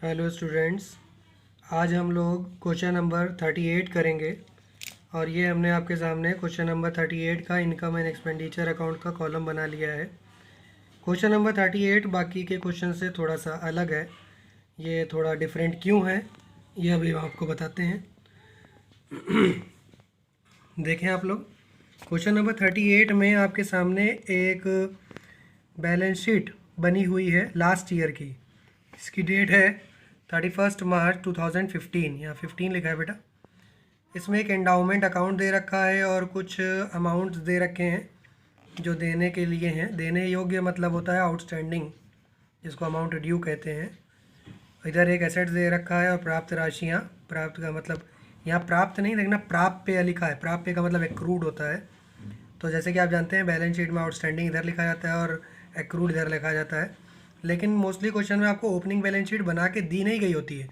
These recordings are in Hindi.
हेलो स्टूडेंट्स, आज हम लोग क्वेश्चन नंबर 38 करेंगे और ये हमने आपके सामने क्वेश्चन नंबर 38 का इनकम एंड एक्सपेंडिचर अकाउंट का कॉलम बना लिया है। क्वेश्चन नंबर 38 बाकी के क्वेश्चन से थोड़ा सा अलग है। ये थोड़ा डिफरेंट क्यों है ये अभी हम आपको बताते हैं। देखें आप लोग, क्वेश्चन नंबर 38 में आपके सामने एक बैलेंस शीट बनी हुई है लास्ट ईयर की। इसकी डेट है 31 मार्च 2015, यहाँ 15 लिखा है बेटा। इसमें एक एंडाउमेंट अकाउंट दे रखा है और कुछ अमाउंट्स दे रखे हैं जो देने के लिए हैं। देने योग्य मतलब होता है आउटस्टैंडिंग, जिसको अमाउंट ड्यू कहते हैं। इधर एक एसेट्स दे रखा है और प्राप्त राशियाँ। प्राप्त का मतलब यहाँ प्राप्त नहीं देखना, प्राप्य लिखा है। प्राप्य का मतलब एक्रूड होता है। तो जैसे कि आप जानते हैं बैलेंस शीट में आउटस्टैंडिंग इधर लिखा जाता है और एक्रूड इधर लिखा जाता है। लेकिन मोस्टली क्वेश्चन में आपको ओपनिंग बैलेंस शीट बना के दी नहीं गई होती है।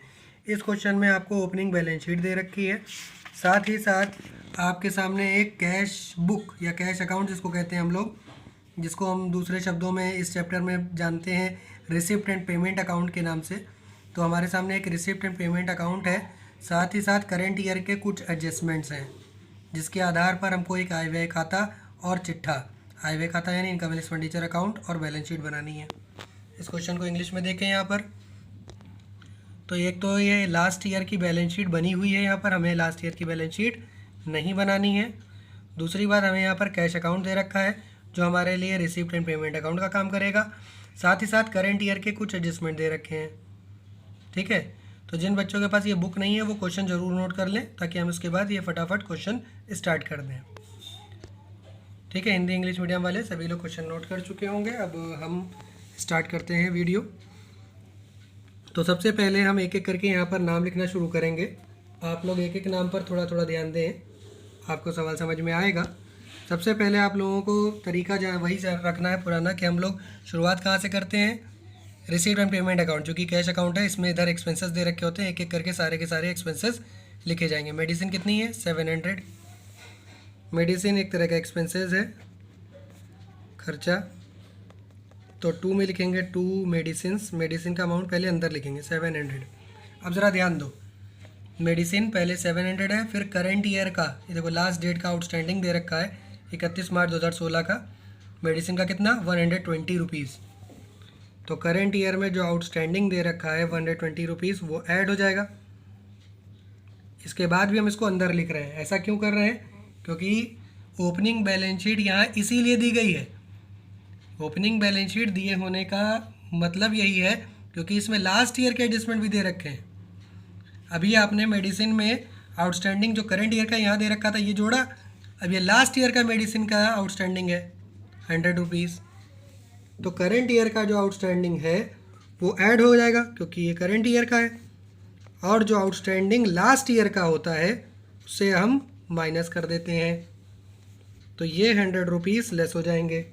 इस क्वेश्चन में आपको ओपनिंग बैलेंस शीट दे रखी है, साथ ही साथ आपके सामने एक कैश बुक या कैश अकाउंट जिसको कहते हैं हम लोग, जिसको हम दूसरे शब्दों में इस चैप्टर में जानते हैं रिसिप्ट एंड पेमेंट अकाउंट के नाम से। तो हमारे सामने एक रिसिप्ट एंड पेमेंट अकाउंट है, साथ ही साथ करेंट ईयर के कुछ एडजस्टमेंट्स हैं, जिसके आधार पर हमको एक आय व्यय खाता और चिट्ठा, आय व्यय खाता यानी इनकम एंड एक्सपेंडिचर अकाउंट और बैलेंस शीट बनानी है। इस क्वेश्चन को इंग्लिश में देखें यहाँ पर। तो एक तो ये लास्ट ईयर की बैलेंस शीट बनी हुई है, यहाँ पर हमें लास्ट ईयर की बैलेंस शीट नहीं बनानी है। दूसरी बात, हमें यहाँ पर कैश अकाउंट दे रखा है जो हमारे लिए रिसिप्ट एंड पेमेंट अकाउंट का काम करेगा। साथ ही साथ करेंट ईयर के कुछ एडजस्टमेंट दे रखे हैं। ठीक है, तो जिन बच्चों के पास ये बुक नहीं है वो क्वेश्चन ज़रूर नोट कर लें, ताकि हम उसके बाद ये फटाफट क्वेश्चन स्टार्ट कर दें। ठीक है, हिंदी इंग्लिश मीडियम वाले सभी लोग क्वेश्चन नोट कर चुके होंगे। अब हम स्टार्ट करते हैं वीडियो। तो सबसे पहले हम एक एक करके यहाँ पर नाम लिखना शुरू करेंगे। आप लोग एक एक नाम पर थोड़ा थोड़ा ध्यान दें, आपको सवाल समझ में आएगा। सबसे पहले आप लोगों को तरीका वही रखना है पुराना, कि हम लोग शुरुआत कहाँ से करते हैं। रिसीट एंड पेमेंट अकाउंट जो कि कैश अकाउंट है, इसमें इधर एक्सपेंसेस दे रखे होते हैं, एक एक करके सारे के सारे एक्सपेंसेस लिखे जाएंगे। मेडिसिन कितनी है, 700। मेडिसिन एक तरह का एक्सपेंसेस है, खर्चा। तो 2 में लिखेंगे 2 मेडिसिन्स। मेडिसिन का अमाउंट पहले अंदर लिखेंगे 700। अब ज़रा ध्यान दो, मेडिसिन पहले 700 है, फिर करंट ईयर का, ये देखो लास्ट डेट का आउटस्टैंडिंग दे रखा है 31 मार्च 2016 का। मेडिसिन का कितना, 120 रुपीज़। तो करंट ईयर में जो आउटस्टैंडिंग दे रखा है 120 रुपीज़, वो ऐड हो जाएगा। इसके बाद भी हम इसको अंदर लिख रहे हैं। ऐसा क्यों कर रहे हैं, क्योंकि ओपनिंग बैलेंस शीट यहाँ इसीलिए दी गई है। ओपनिंग बैलेंस शीट दिए होने का मतलब यही है क्योंकि इसमें लास्ट ईयर के एडजस्टमेंट भी दे रखे हैं। अभी आपने मेडिसिन में आउटस्टैंडिंग जो करंट ईयर का यहाँ दे रखा था ये जोड़ा, अब ये लास्ट ईयर का मेडिसिन का आउटस्टैंडिंग है 100 रुपीज़। तो करंट ईयर का जो आउटस्टैंडिंग है वो ऐड हो जाएगा क्योंकि ये करंट ईयर का है, और जो आउटस्टैंडिंग लास्ट ईयर का होता है उससे हम माइनस कर देते हैं। तो ये 100 रुपीज़ लेस हो जाएंगे,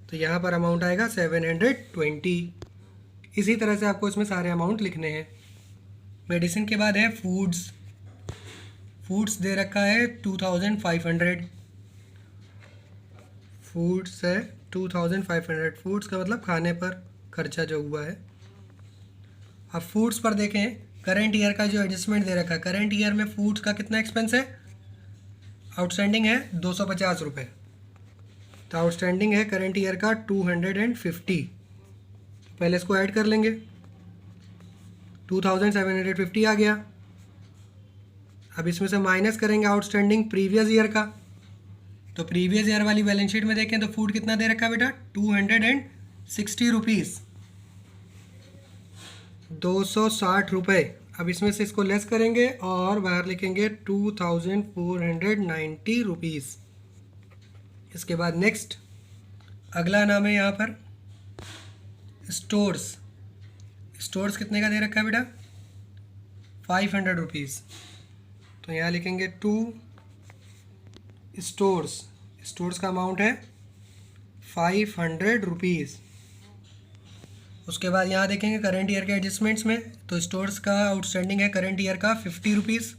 तो यहाँ पर अमाउंट आएगा 720। इसी तरह से आपको इसमें सारे अमाउंट लिखने हैं। मेडिसिन के बाद है फूड्स। फूड्स दे रखा है 2500। फूड्स है 2500। फूड्स का मतलब खाने पर खर्चा जो हुआ है। अब फूड्स पर देखें, करंट ईयर का जो एडजस्टमेंट दे रखा है, करंट ईयर में फूड्स का कितना एक्सपेंस है, आउटस्टैंडिंग है 250 रुपये। तो आउटस्टैंडिंग है करंट ईयर का 250। पहले इसको ऐड कर लेंगे, 2750 आ गया। अब इसमें से माइनस करेंगे आउटस्टैंडिंग प्रीवियस ईयर का। तो प्रीवियस ईयर वाली बैलेंस शीट में देखें तो फूड कितना दे रखा है बेटा, 260 रुपीज़, 260 रुपये। अब इसमें से इसको लेस करेंगे और बाहर लिखेंगे 2490 रुपीज़। इसके बाद नेक्स्ट अगला नाम है यहाँ पर स्टोर्स। स्टोर्स कितने का दे रखा है बेटा, 500 रुपीज़। तो यहाँ लिखेंगे 2 स्टोर्स। स्टोर्स का अमाउंट है 500 रुपीज़। उसके बाद यहाँ देखेंगे करंट ईयर के एडजस्टमेंट्स में, तो स्टोर्स का आउटस्टैंडिंग है करंट ईयर का 50 रुपीज़।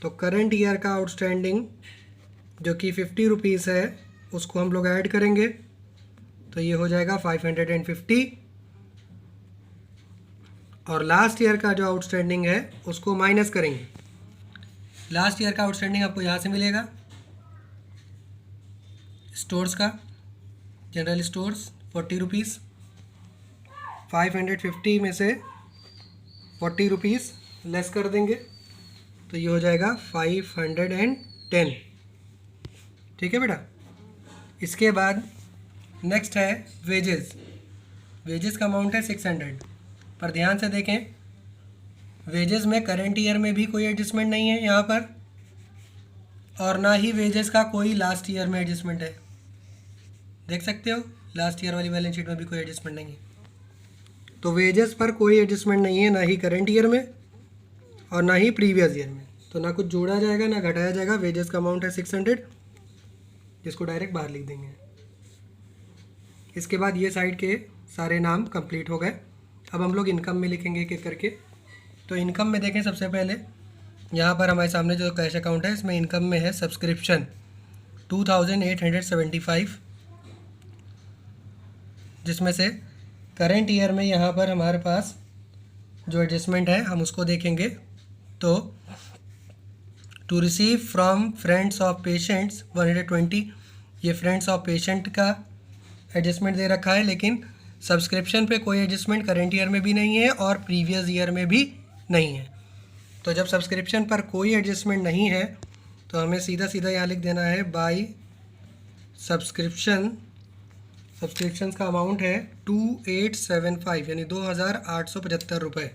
तो करंट ईयर का आउटस्टैंडिंग जो कि 50 रुपीज़ है उसको हम लोग ऐड करेंगे, तो ये हो जाएगा 550। और लास्ट ईयर का जो आउटस्टैंडिंग है उसको माइनस करेंगे। लास्ट ईयर का आउटस्टैंडिंग आपको यहाँ से मिलेगा, स्टोर्स का, जनरल स्टोर्स 40 रुपीज़, 550 में से 40 रुपीज़ लेस कर देंगे तो ये हो जाएगा 510। ठीक है बेटा। इसके बाद नेक्स्ट है वेजेस। वेजेस का अमाउंट है 600। पर ध्यान से देखें, वेजेस में करंट ईयर में भी कोई एडजस्टमेंट नहीं है यहाँ पर, और ना ही वेजेस का कोई लास्ट ईयर में एडजस्टमेंट है। देख सकते हो लास्ट ईयर वाली बैलेंस शीट में भी कोई एडजस्टमेंट नहीं है। तो वेजेस पर कोई एडजस्टमेंट नहीं है, ना ही करंट ईयर में और ना ही प्रीवियस ईयर में। तो ना कुछ जोड़ा जाएगा ना घटाया जाएगा। वेजेस का अमाउंट है 600, जिसको डायरेक्ट बाहर लिख देंगे। इसके बाद ये साइड के सारे नाम कंप्लीट हो गए। अब हम लोग इनकम में लिखेंगे एक एक करके। तो इनकम में देखें, सबसे पहले यहाँ पर हमारे सामने जो कैश अकाउंट है इसमें इनकम में है सब्सक्रिप्शन 2875, जिसमें से करंट ईयर में यहाँ पर हमारे पास जो एडजस्टमेंट है हम उसको देखेंगे। तो to receive from friends of patients 120, ये फ्रेंड्स ऑफ पेशेंट का एडजस्टमेंट दे रखा है, लेकिन सब्सक्रिप्शन पे कोई एडजस्टमेंट करंट ईयर में भी नहीं है और प्रीवियस ईयर में भी नहीं है। तो जब सब्सक्रिप्शन पर कोई एडजस्टमेंट नहीं है तो हमें सीधा सीधा यहाँ लिख देना है बाय सब्सक्रिप्शन। सब्सक्रिप्शन का अमाउंट है 2875 यानी 2875 रुपये।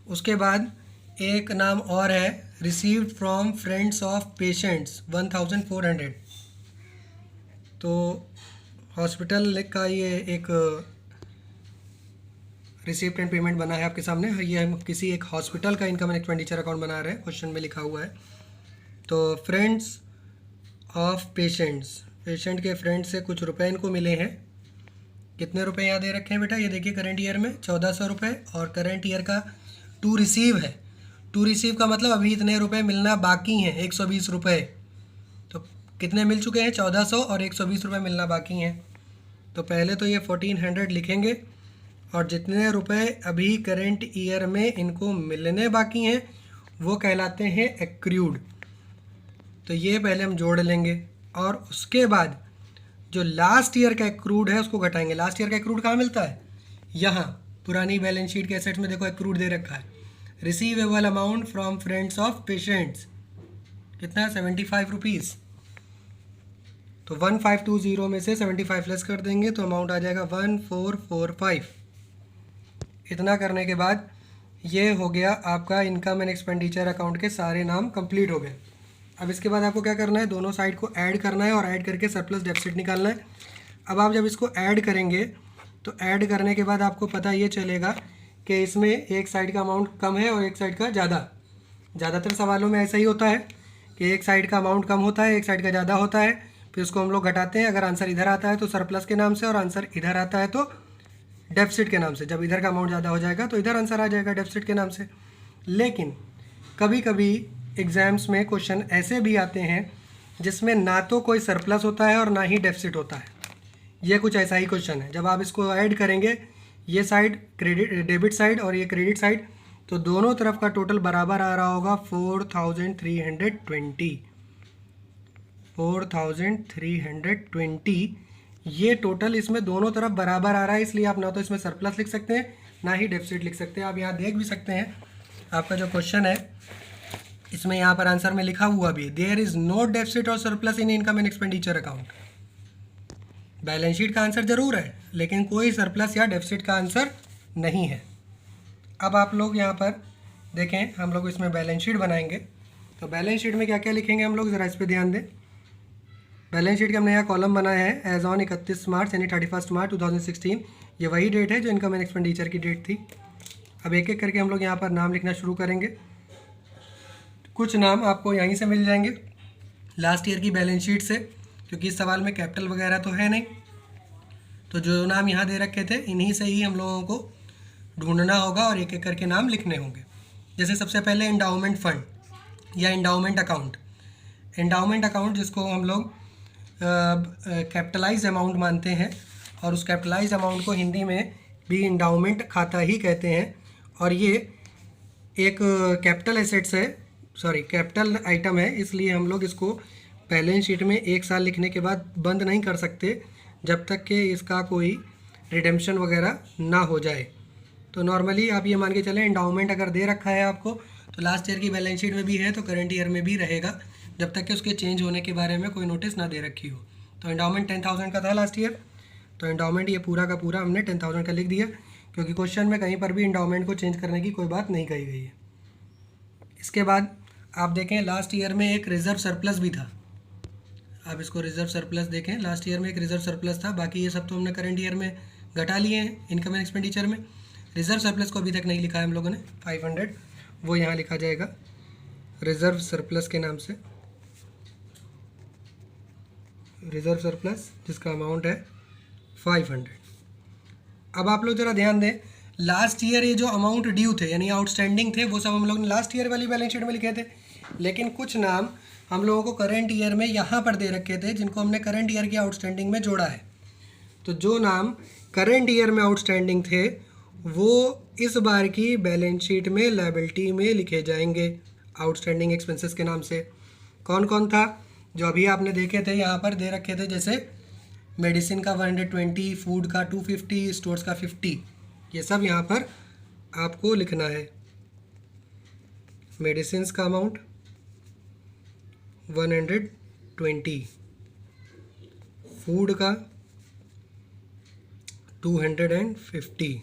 उसके बाद एक नाम और है received from friends of patients 1400। तो हॉस्पिटल का ये एक रिसीप्ट एंड पेमेंट बना है आपके सामने। ये हम किसी एक हॉस्पिटल का इनकम एंड एक्सपेंडिचर अकाउंट बना रहे हैं, क्वेश्चन में लिखा हुआ है। तो फ्रेंड्स ऑफ पेशेंट्स, पेशेंट के फ्रेंड से कुछ रुपए इनको मिले हैं। कितने रुपए यहाँ दे रखे हैं बेटा, ये देखिए करंट ईयर में 1400 रुपये, और करंट ईयर का टू रिसीव है। टू रिसीव का मतलब अभी इतने रुपए मिलना बाकी हैं, 120 रुपये। तो कितने मिल चुके हैं, 1400, और 120 रुपये मिलना बाकी हैं। तो पहले तो ये 1400 लिखेंगे, और जितने रुपए अभी करंट ईयर में इनको मिलने बाकी हैं वो कहलाते हैं एक्रूड। तो ये पहले हम जोड़ लेंगे, और उसके बाद जो लास्ट ईयर का एक्रूड है उसको घटाएंगे। लास्ट ईयर का एक्रूड कहाँ मिलता है, यहाँ पुरानी बैलेंस शीट के एसेट्स में देखो एक्रूड दे रखा है, receivable amount from friends of patients, कितना 75 रुपीज़। तो 1520 में से 75 लेस कर देंगे तो अमाउंट आ जाएगा 1445। इतना करने के बाद ये हो गया आपका इनकम एंड एक्सपेंडिचर अकाउंट के सारे नाम कंप्लीट हो गए। अब इसके बाद आपको क्या करना है, दोनों साइड को ऐड करना है और ऐड करके सरप्लस डेफिसिट निकालना है। अब आप जब इसको ऐड करेंगे तो ऐड करने के बाद आपको पता ये चलेगा कि इसमें एक साइड का अमाउंट कम है और एक साइड का ज़्यादा। ज़्यादातर सवालों में ऐसा ही होता है कि एक साइड का अमाउंट कम होता है, एक साइड का ज़्यादा होता है, फिर उसको हम लोग घटाते हैं। अगर आंसर इधर आता है तो सरप्लस के नाम से, और आंसर इधर आता है तो डेफिसिट के नाम से। जब इधर का अमाउंट ज़्यादा हो जाएगा तो इधर आंसर आ जाएगा डेफिसिट के नाम से। लेकिन कभी कभी एग्ज़ाम्स में क्वेश्चन ऐसे भी आते हैं जिसमें ना तो कोई सरप्लस होता है और ना ही डेफिसिट होता है। ये कुछ ऐसा ही क्वेश्चन है। जब आप इसको ऐड करेंगे, ये साइड क्रेडिट डेबिट साइड और ये क्रेडिट साइड, तो दोनों तरफ का टोटल बराबर आ रहा होगा 4320। 4320 ये टोटल इसमें दोनों तरफ बराबर आ रहा है, इसलिए आप ना तो इसमें सरप्लस लिख सकते हैं ना ही डेफिसिट लिख सकते हैं। आप यहाँ देख भी सकते हैं, आपका जो क्वेश्चन है इसमें यहाँ पर आंसर में लिखा हुआ भी, देयर इज़ नो डेफिसिट और surplus in income and expenditure account. Balance sheet का आंसर ज़रूर है लेकिन कोई सरप्लस या डेफिसिट का आंसर नहीं है। अब आप लोग यहाँ पर देखें, हम लोग इसमें बैलेंस शीट बनाएंगे। तो बैलेंस शीट में क्या क्या लिखेंगे हम लोग, ज़रा इस पर ध्यान दें। बैलेंस शीट के हमने यहाँ कॉलम बनाया है एज ऑन 31 मार्च यानी 31 मार्च 2016। ये वही डेट है जो इनकम एंड एक्सपेंडिचर की डेट थी। अब एक एक करके हम लोग यहाँ पर नाम लिखना शुरू करेंगे। कुछ नाम आपको यहीं से मिल जाएंगे लास्ट ईयर की बैलेंस शीट से, क्योंकि इस सवाल में कैपिटल वगैरह तो है नहीं। तो जो नाम यहाँ दे रखे थे इन्हीं से ही हम लोगों को ढूंढना होगा और एक एक करके नाम लिखने होंगे। जैसे सबसे पहले एंडाउमेंट फंड या एंडाउमेंट अकाउंट। एंडाउमेंट अकाउंट जिसको हम लोग कैपिटलाइज अमाउंट मानते हैं, और उस कैपिटलाइज अमाउंट को हिंदी में भी इंडाउमेंट खाता ही कहते हैं, और ये एक कैपिटल एसेट्स है, सॉरी कैपिटल आइटम है, इसलिए हम लोग इसको बैलेंस शीट में 1 साल लिखने के बाद बंद नहीं कर सकते जब तक कि इसका कोई रिडेम्पशन वगैरह ना हो जाए। तो नॉर्मली आप ये मान के चलें, इंडाउमेंट अगर दे रखा है आपको तो लास्ट ईयर की बैलेंस शीट में भी है तो करंट ईयर में भी रहेगा, जब तक कि उसके चेंज होने के बारे में कोई नोटिस ना दे रखी हो। तो इंडाउमेंट 10,000 का था लास्ट ईयर, तो इंडाउमेंट ये पूरा का पूरा हमने 10,000 का लिख दिया, क्योंकि क्वेश्चन में कहीं पर भी इंडाउमेंट को चेंज करने की कोई बात नहीं कही गई है। इसके बाद आप देखें लास्ट ईयर में एक रिजर्व सरप्लस भी था, आप इसको रिजर्व सरप्लस देखें, लास्ट ईयर में एक रिजर्व सरप्लस था, बाकी ये सब तो हमने करंट ईयर में घटा लिए हैं इनकम एंड एक्सपेंडिचर में। रिजर्व सरप्लस को अभी तक नहीं लिखा है हम लोगों ने 500, वो यहाँ लिखा जाएगा रिजर्व सरप्लस के नाम से, रिजर्व सरप्लस जिसका अमाउंट है 500। अब आप लोग ज़रा ध्यान दें, लास्ट ईयर ये जो अमाउंट ड्यू थे यानी आउटस्टैंडिंग थे वो सब हम लोग ने लास्ट ईयर वाली बैलेंस शीट में लिखे थे, लेकिन कुछ नाम हम लोगों को करंट ईयर में यहाँ पर दे रखे थे जिनको हमने करंट ईयर की आउटस्टैंडिंग में जोड़ा है। तो जो नाम करंट ईयर में आउटस्टैंडिंग थे वो इस बार की बैलेंस शीट में लायबिलिटी में लिखे जाएंगे आउटस्टैंडिंग एक्सपेंसेस के नाम से। कौन कौन था जो अभी आपने देखे थे यहाँ पर दे रखे थे, जैसे मेडिसिन का 120, फूड का 250, स्टोर्स का 50, ये सब यहाँ पर आपको लिखना है। मेडिसिन का अमाउंट 120, फूड का 250,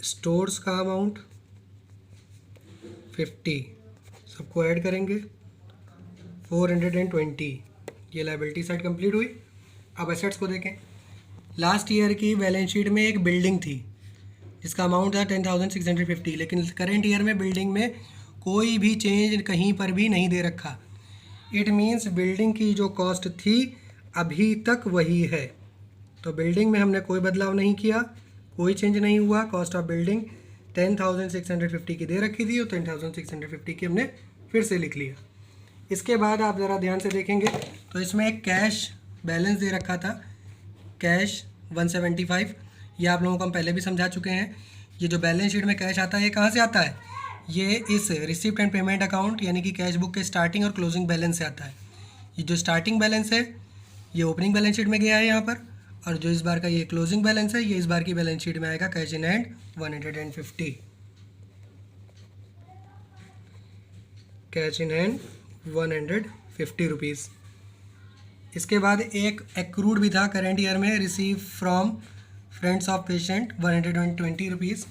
स्टोर्स का अमाउंट 50, सबको ऐड करेंगे 420। ये लायबिलिटी साइड कंप्लीट हुई। अब एसेट्स को देखें, लास्ट ईयर की बैलेंस शीट में एक बिल्डिंग थी जिसका अमाउंट था 10,650, लेकिन करंट ईयर में बिल्डिंग में कोई भी चेंज कहीं पर भी नहीं दे रखा। इट मीन्स बिल्डिंग की जो कॉस्ट थी अभी तक वही है, तो बिल्डिंग में हमने कोई बदलाव नहीं किया, कोई चेंज नहीं हुआ। कॉस्ट ऑफ बिल्डिंग 10,650 की दे रखी थी और 10,650 की हमने फिर से लिख लिया। इसके बाद आप ज़रा ध्यान से देखेंगे तो इसमें एक कैश बैलेंस दे रखा था, कैश 175। ये आप लोगों को हम पहले भी समझा चुके हैं। ये जो बैलेंस शीट में कैश आता है ये कहाँ से आता है, ये इस रिसिप्ट एंड पेमेंट अकाउंट यानी कि कैश बुक के स्टार्टिंग और क्लोजिंग बैलेंस से आता है। ये जो स्टार्टिंग बैलेंस है ये ओपनिंग बैलेंस शीट में गया है यहाँ पर, और जो इस बार का ये क्लोजिंग बैलेंस है ये इस बार की बैलेंस शीट में आएगा cash in hand 150, cash in hand 150 rupees. इसके बाद एक एक्रूड भी था करेंट ईयर में, receive from friends of patient 120 rupees,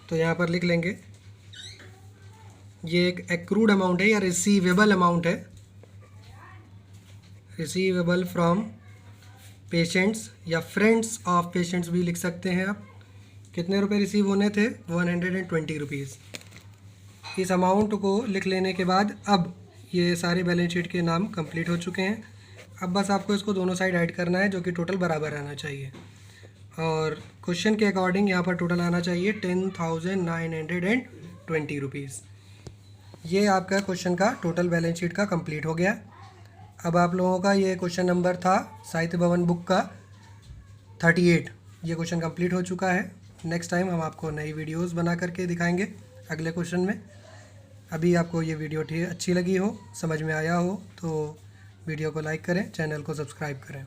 तो यहाँ पर लिख लेंगे ये एक एक्रूड अमाउंट है या रिसीवेबल अमाउंट है, रिसीवेबल फ्रॉम पेशेंट्स या फ्रेंड्स ऑफ पेशेंट्स भी लिख सकते हैं आप। कितने रुपए रिसीव होने थे, 120 रुपीज़। इस अमाउंट को लिख लेने के बाद अब ये सारे बैलेंस शीट के नाम कंप्लीट हो चुके हैं। अब बस आपको इसको दोनों साइड ऐड करना है जो कि टोटल बराबर आना चाहिए, और क्वेश्चन के अकॉर्डिंग यहाँ पर टोटल आना चाहिए 10,920 रुपीज़। ये आपका क्वेश्चन का टोटल बैलेंस शीट का कंप्लीट हो गया। अब आप लोगों का ये क्वेश्चन नंबर था साहित्य भवन बुक का 38, ये क्वेश्चन कंप्लीट हो चुका है। नेक्स्ट टाइम हम आपको नई वीडियोस बना करके दिखाएंगे अगले क्वेश्चन में। अभी आपको ये वीडियो अच्छी लगी हो, समझ में आया हो तो वीडियो को लाइक करें, चैनल को सब्सक्राइब करें।